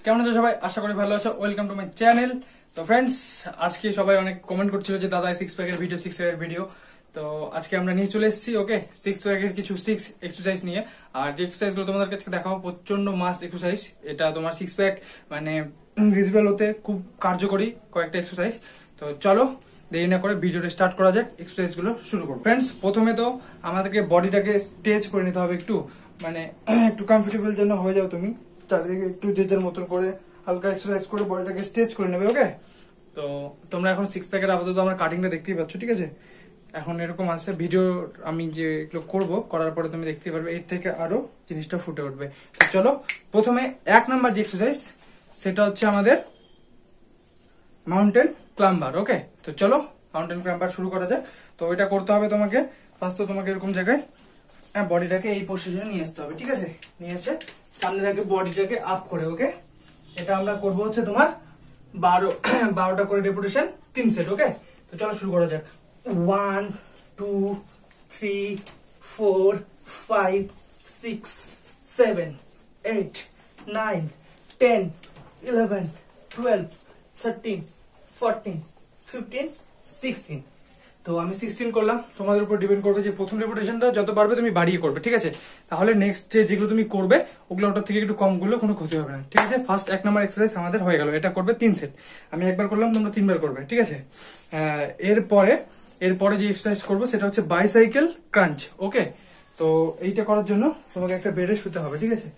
কেমন আছো সবাই? আশা করি ভালো আছো। Welcome to my channel. তো ফ্রেন্ডস, আজকে সবাই অনেক কমেন্ট করছিল যে দাদা সিক্স প্যাকের ভিডিও। তো আজকে আমরা নিয়ে চলে এসেছি ওকে সিক্স প্যাকের কিছু সিক্স এক্সারসাইজ নিয়ে। আর যে এক্সারসাইজ গুলো তোমাদের কাছে দেখাবো প্রচন্ড মাস্ট এক্সারসাইজ। এটা তোমার সিক্স প্যাক মানে ভিজিবল হতে খুব কার্যকরী কয়েকটা এক্সারসাইজ। তো চলো দেরি না করে ভিডিওটা স্টার্ট করা যাক, এক্সারসাইজ গুলো শুরু করবো। ফ্রেন্ডস, প্রথমে তো আমাদেরকে বডিটাকে স্ট্রেচ করে নিতে হবে একটু, মানে একটু কমফোর্টেবল যেন হয়ে যাও তুমি। চারিদিকে একটু যে যার মতন করে হালকা এক্সারসাইজ করে বডিটাকে স্ট্রেচ করে নেবে ওকে। তো তোমরা এখন সিক্স প্যাকের আপাতত আমার কাটিংটা দেখতেই পাচ্ছ, ঠিক আছে? এখন এরকম আছে ভিডিও আমি যে এগুলো করবো, করার পরে তুমি দেখতে পারবে এর থেকে আরো জিনিসটা ফুটে উঠবে। তো চলো প্রথমে এক নাম্বার যে এক্সারসাইজ সেটা হচ্ছে আমাদের মাউন্টেন ক্লাম্বার ওকে। তো চলো মাউন্টেন ক্লাম্বার শুরু করা যাক। তো এটা করতে হবে তোমাকে ফার্স্ট, তো তোমাকে এরকম জায়গায় বডিটাকে এই পজিশনে নিয়ে আসতে হবে, ঠিক আছে? নিয়ে এসে সামনে রাখে বডিটাকে আপ করে ওকে। এটা আমরা করবো হচ্ছে তোমার 12টা করে রেপিটেশন 3 সেট ওকে। তো চলো শুরু করা যাক। 1 2 3 4 5 6 7 8 9 10 11 12 13 14 15 16। তো আমি 16 করলাম, তোমাদের উপর ডিপেন্ড করবে যে প্রথম রেপিটেশনটা যত পারবে তুমি বাড়িয়ে করবে, ঠিক আছে? তাহলে নেক্সট যেগুলো তুমি করবে ওগুলো ওটার থেকে একটু কম করলে কোনো ক্ষতি হবে না, ঠিক আছে? ফার্স্ট এক নাম্বার এক্সারসাইজ আমাদের হয়ে গেল, এটা করবে 3 সেট। আমি একবার করলাম, তোমরা 3বার করবে, ঠিক আছে? এরপরে যে এক্সারসাইজ করবো সেটা হচ্ছে বাইসাইকেল ক্রাঞ্চ ওকে। তো এইটা করার জন্য তোমাকে একটা বেডে শুতে হবে, ঠিক আছে?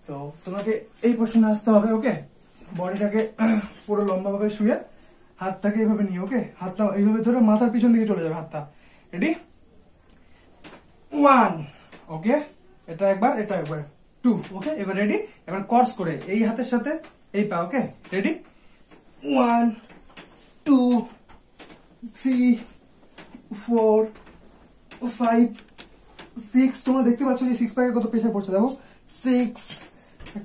তো তোমাকে এই পোর্শনে আসতে হবে ওকে। বডিটাকে পুরো লম্বা ভাবে শুয়ে হাতটাকে এইভাবে নিয়ে ওকে, হাতটা এইভাবে ধরে মাথার পিছন দিকে চলে যাবে হাতটা। রেডি? 1 ওকে, এটা একবার 2 ওকে। এবার রেডি? এবার কর্স করে এই হাতের সাথে এই পা ওকে। রেডি? 1 2 3 4 5 6। তোমরা দেখতে পাচ্ছ যে 6 প্যাকে কত প্রেসার পড়ছে, দেখো। 6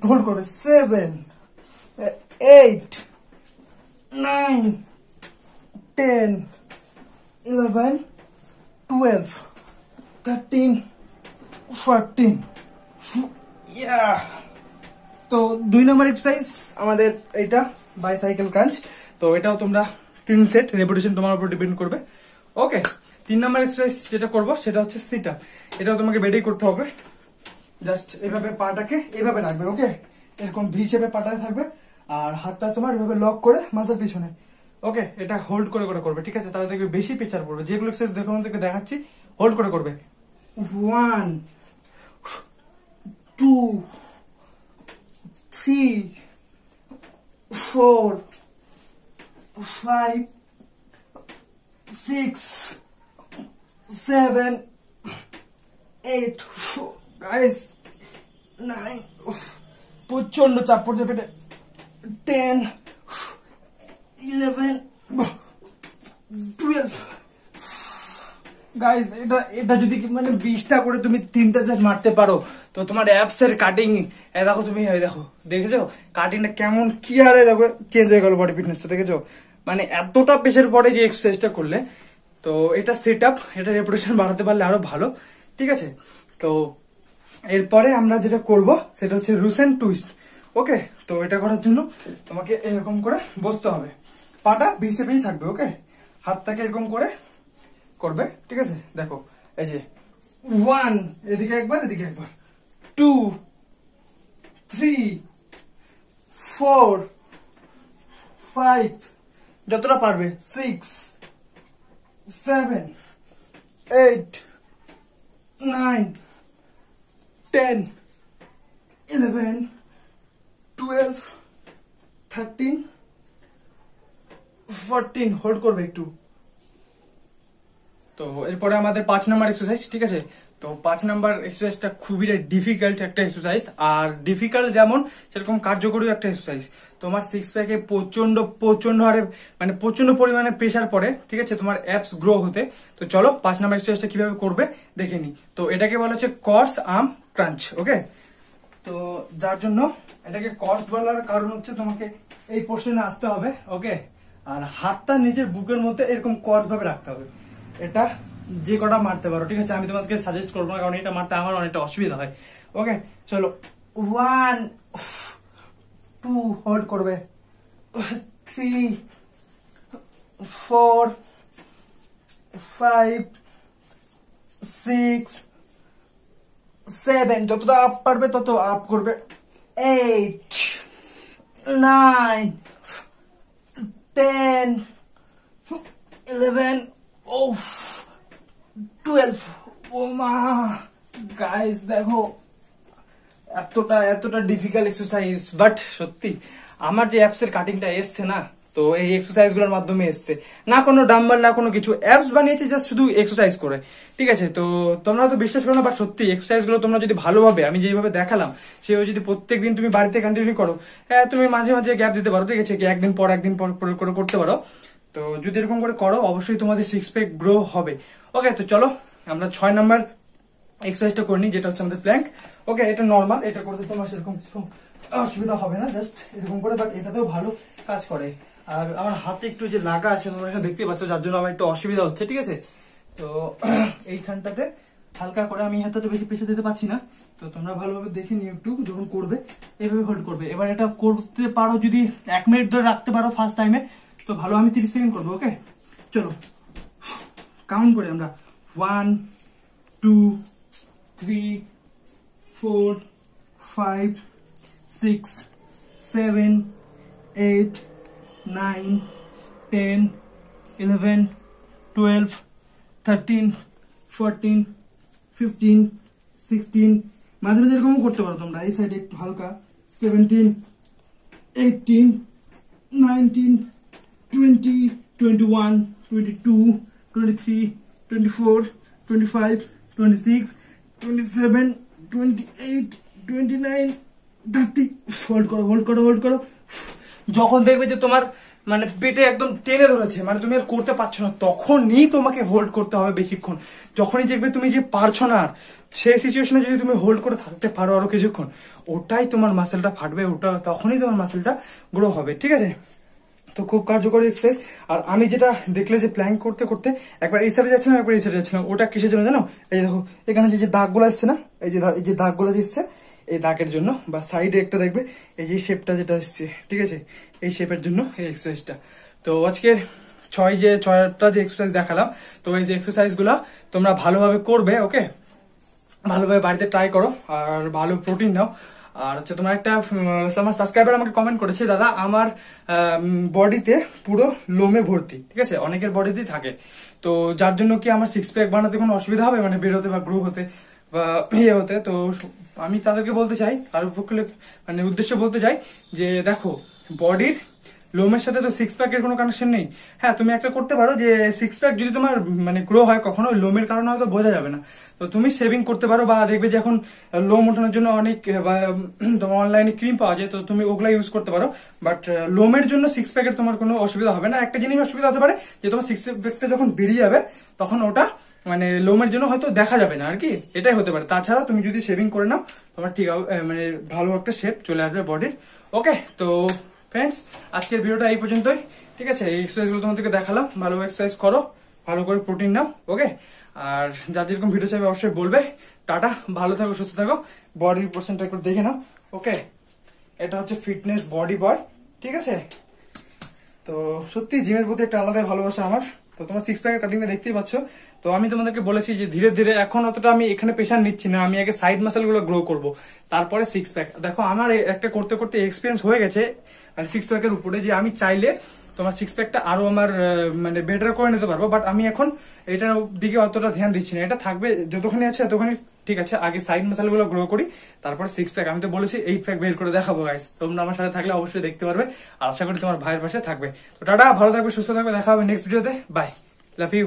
হোল্ড করবে, 7 8 9 10 11 12 13 14। তো 2 নম্বর এক্সারসাইজ আমাদের এইটা বাইসাইকেল ক্রাঞ্চ। তো এটাও তোমরা 3 সেট, রেপিটেশন তোমার উপর ডিপেন্ড করবে ওকে। 3 নম্বর এক্সারসাইজ যেটা করবো সেটা হচ্ছে সিট আপ। এটাও তোমাকে বেডেই করতে হবে। জাস্ট এইভাবে পাটাকে এইভাবে রাখবে ওকে, এরকম ভি শেপে পাটায় থাকবে আর হাতটা তোমার এভাবে লক করে মাথার পিছনে ওকে। এটা হোল্ড করে করে করবে, ঠিক আছে? তাহলে দেখবে বেশি প্রেসার পড়বে। যেগুলো এক্সারসাইজ দেখো আমাদেরকে দেখাচ্ছি, হোল্ড করে করবে। 1 2 3 4 5 6 7 8 গাইস 9। প্রচন্ড চাপ পড়ছে পেটে। 10 11 12 গাইস, এটা যদি মানে 20টা করে তুমি 3টা সেট মারতে পারো তো তোমার অ্যাপস এর কাটিং দেখো, তুমি দেখো, দেখেছো কাটিংটা কেমন কি হারে দেখো চেঞ্জ হয়ে গেল, বডি ফিটনেসটা দেখেছো? মানে এতটা প্রেসার পরে যে এক্সারসাইজটা করলে। তো এটা সেট আপ, এটা রেপুটেশন বাড়াতে পারলে আরো ভালো, ঠিক আছে? তো এরপরে আমরা যেটা করব সেটা হচ্ছে রুসেন টুইস্ট ওকে। তো এটা করার জন্য তোমাকে এরকম করে বসতে হবে, পাটা ভিসেপেই থাকবে ওকে। হাতটাকে এরকম করে করবে, ঠিক আছে? দেখো এই যে 1 এদিকে একবার, এদিকে একবার, 2 3 4 5 যতটা পারবে, 6 7 8 9 10 11 12 13 14। হোল্ড করবে একটু। তো এরপরে আমাদের 5 নাম্বার এক্সারসাইজ, ঠিক আছে? তো 5 নাম্বার এক্সারসাইজটা খুবই ডিফিকাল্ট একটা এক্সারসাইজ, আর ডিফিকাল্ট যেমন সেরকম কার্যকরী একটা এক্সারসাইজ। তোমার সিক্স প্যাকে প্রচন্ড হারে মানে প্রচন্ড পরিমাণে প্রেসার পড়ে, ঠিক আছে, তোমার অ্যাপস গ্রো হতে। তো চলো 5 নাম্বার এক্সারসাইজটা কিভাবে করবে দেখে নি। তো এটাকে বলা হচ্ছে কর্স আর্ম ক্রাঞ্চ ওকে। তো যার জন্য এটাকে কর্স বলার কারণ হচ্ছে তোমাকে এই পোর্শনে আসতে হবে ওকে, আর হাতটা নিজের বুকের মধ্যে এরকম কর্স ভাবে রাখতে হবে। এটা যে কটা মারতে পারো, ঠিক আছে? আমি তোমাকে সাজেস্ট করবো না, কারণ এটা মারতে আমার অনেকটা অসুবিধা হয় ওকে। চলো 1 2 হোল্ড করবে 3 4 5 6 7 যতটা আপ পারবে তত আপ করবে 8 9 10 11 12 ও মা গাইস দেখো এতটা ডিফিকাল্ট এক্সারসাইজ বাট সত্যি আমার যে অ্যাপস এর কাটিংটা এসছে না তো এই এক্সারসাইজ গুলোর মাধ্যমে এসছে না কোনো ডাম্বল না কোনো কিছু অ্যাপস বানিয়েছে জাস্ট শুধু এক্সারসাইজ করে ঠিক আছে তো তোমরা তো বিশ্বাস করো না বাট সত্যি এক্সারসাইজ গুলো তোমরা যদি ভালোভাবে আমি যেভাবে দেখালাম সেভাবে যদি প্রত্যেকদিন তুমি বাড়িতে কন্টিনিউ করো হ্যাঁ তুমি মাঝে মাঝে গ্যাপ দিতে পারো ঠিক আছে কি একদিন পর করে করতে পারো তো যদি এরকম করে করো অবশ্যই তোমাদের 6 প্যাক গ্রো হবে ওকে তো চলো আমরা 6 নাম্বার এক্সারসাইজটা করে নিই যেটা হচ্ছে আমাদের প্ল্যাঙ্ক ওকে এটা নর্মাল এটা করতে তোমার সেরকম কিছু অসুবিধা হবে না জাস্ট এরকম করে বাট এটাতেও ভালো কাজ করে আর আমার হাতে একটু যে লাগা আছে তোমরা এখানে দেখতে পাচ্ছ যার জন্য আমার একটু অসুবিধা হচ্ছে ঠিক আছে তো এইখানটাতে হালকা করে আমি হাতটা বেশি পেছনে দিতে পারছি না তো তোমরা ভালোভাবে দেখে নিও একটু যখন করবে এইভাবে হোল্ড করবে এবার এটা করতে পারো যদি 1 মিনিট ধরে রাখতে পারো ফার্স্ট টাইমে তো ভালো আমি 30 সেকেন্ড করবো ওকে চলো কাউন্ট করে আমরা 1 2 3 4 5 6 7 8 9 10 11 12 13 14 15 16 মাঝে মাঝে এরকম করতে পারো তোমরা এই সাইডে একটু হালকা 17 18 19 20 21 22 23 24 25 26 27 28 29 30 হোল্ড করো যখন দেখবে যে তোমার মানে পেটে একদম টেনে ধরেছে মানে তুমি আর করতে পারছো না তখনই তোমাকে হোল্ড করতে হবে বেশিক্ষণ যখনই দেখবে তুমি যে পারছো না আর সেই সিচুয়েশনে যদি তুমি হোল্ড করে থাকতে পারো আরো কিছুক্ষণ ওটাই তোমার মাসেলটা ফাটবে ওটা তখনই তোমার মাসেলটা গ্রো হবে ঠিক আছে তো খুব কার্যকরী এক্সারসাইজ আর আমি যেটা দেখলে যে প্ল্যাঙ্ক করতে করতে একবার এই সাইডে যাচ্ছিলাম একবার এই সাইডে যাচ্ছিলাম ওটা কিসের জন্য জানো এই দেখো এখানে যে দাগগুলো আসছে না এই যে দাগগুলো এসছে এই দাগের জন্য বা সাইডে একটা দেখবে এই যে শেপটা যেটা এসছে ঠিক আছে এই শেপের জন্য এই এক্সারসাইজটা তো আজকের 6টা যে এক্সারসাইজ দেখালাম তো এই যে এক্সারসাইজ গুলা তোমরা ভালোভাবে করবে ওকে ভালোভাবে বাড়িতে ট্রাই করো আর ভালো প্রোটিন নাও আর হচ্ছে তোমার একটা আমার সাবস্ক্রাইবার আমাকে কমেন্ট করেছে দাদা আমার বডিতে পুরো লোমে ভর্তি ঠিক আছে অনেকের বডিতেই থাকে তো যার জন্য কি আমার 6 প্যাক বানাতে কোনো অসুবিধা হবে মানে বেরোতে বা গ্রো হতে বা ইয়ে হতে তো আমি তাদেরকে বলতে চাই কারোর পক্ষে মানে উদ্দেশ্যে বলতে চাই যে দেখো বডির লোমের সাথে তো 6 প্যাকের কোনো কানেকশন নেই হ্যাঁ তুমি একটা করতে পারো যে 6 প্যাক যদি তোমার মানে গ্রো হয় কখনো লোমের কারণে হয়তো বোঝা যাবে না তো তুমি শেভিং করতে পারো বা দেখবে যে এখন লোম ওঠানোর জন্য অনেক তোমার অনলাইনে ক্রিম পাওয়া যায় তো তুমি ওগুলা ইউজ করতে পারো বাট লোমের জন্য 6 প্যাকের তোমার কোনো অসুবিধা হবে না একটা জিনিস অসুবিধা হতে পারে যে তোমার 6 প্যাকটা যখন বেরিয়ে যাবে তখন ওটা মানে লোমের জন্য হয়তো দেখা যাবে না আর কি এটাই হতে পারে তাছাড়া তুমি যদি শেভিং করে নাও তোমার ঠিক মানে ভালো একটা শেপ চলে আসবে বডির ওকে তো ফ্রেন্ডস আজকের ভিডিওটা এই পর্যন্তই ঠিক আছে এই এক্সারসাইজ গুলো তোমাদেরকে দেখালাম ভালো এক্সারসাইজ করো ভালো করে প্রোটিন নাও ওকে আর যার যেরকম ভিডিও চাইবে অবশ্যই বলবে টাটা ভালো থাকো সুস্থ থাকো বডির পোর্শনটা একটু দেখে নাও ওকে এটা হচ্ছে ফিটনেস বডি বয় ঠিক আছে তো সত্যি জিমের প্রতি একটা আলাদা ভালোবাসা আমার তো তোমার 6 প্যাকের কাটিংটা দেখতেই পাচ্ছ তো আমি তোমাদেরকে বলেছি যে ধীরে ধীরে এখন অতটা আমি এখানে প্রেশার নিচ্ছি না আমি আগে সাইড মাসেল গুলো গ্রো করবো তারপরে 6 প্যাক দেখো আমার একটা করতে করতে এক্সপিরিয়েন্স হয়ে গেছে মানে 6 প্যাকের উপরে যে আমি চাইলে তোমার 6 প্যাকটা আরো আমার মানে বেটার করে নিতে পারবো বাট আমি এখন এটার দিকে অতটা ধ্যান দিচ্ছি না এটা থাকবে যতখানি আছে এতখানি ঠিক আছে আগে সাইড মাসেল গুলো গ্রো করি তারপর 6 প্যাক আমি তো বলেছি 8 প্যাক বের করে দেখাবো গাইস তোমরা আমার সাথে থাকলে অবশ্যই দেখতে পারবে আর আশা করি তোমার ভাইয়ের পাশে থাকবে তো টাটা ভালো থাকবে সুস্থ থাকবে দেখা হবে নেক্সট ভিডিওতে বাই লাভ ইউ